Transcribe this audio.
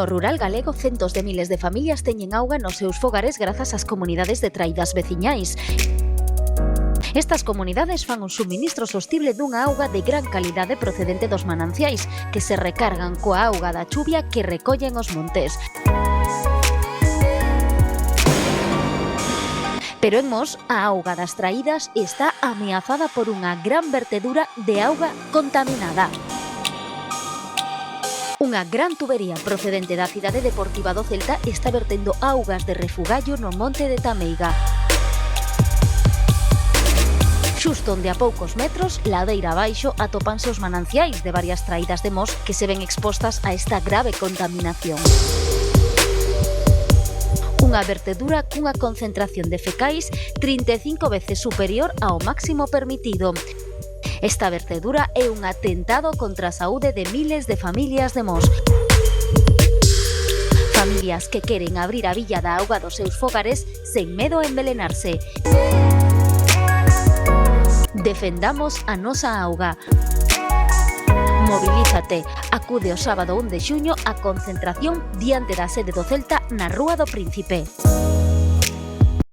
No rural galego, centos de miles de familias teñen auga nos seus fogares grazas ás comunidades de traídas veciñais. Estas comunidades fan un suministro sostible dunha auga de gran calidade procedente dos mananciais, que se recargan coa auga da chuvia que recollen os montes. Pero en Mos, a auga das traídas está ameazada por unha gran vertedura de auga contaminada. Unha gran tubería procedente da cidade deportiva do Celta está vertendo augas de refugallo no monte de Tameiga. Xusto onde a poucos metros, ladeira abaixo, atópanse os mananciais de varias traídas de Mos que se ven expostas a esta grave contaminación. Unha vertedura cunha concentración de fecais 35 veces superior ao máximo permitido. Esta vertedura é un atentado contra a saúde de miles de familias de Mos. Familias que queren abrir a billa da auga dos seus fogares sen medo a envelenarse. Defendamos a nosa auga. Mobilízate, acude o sábado 1 de xuño á concentración diante da sede do Celta na Rúa do Príncipe.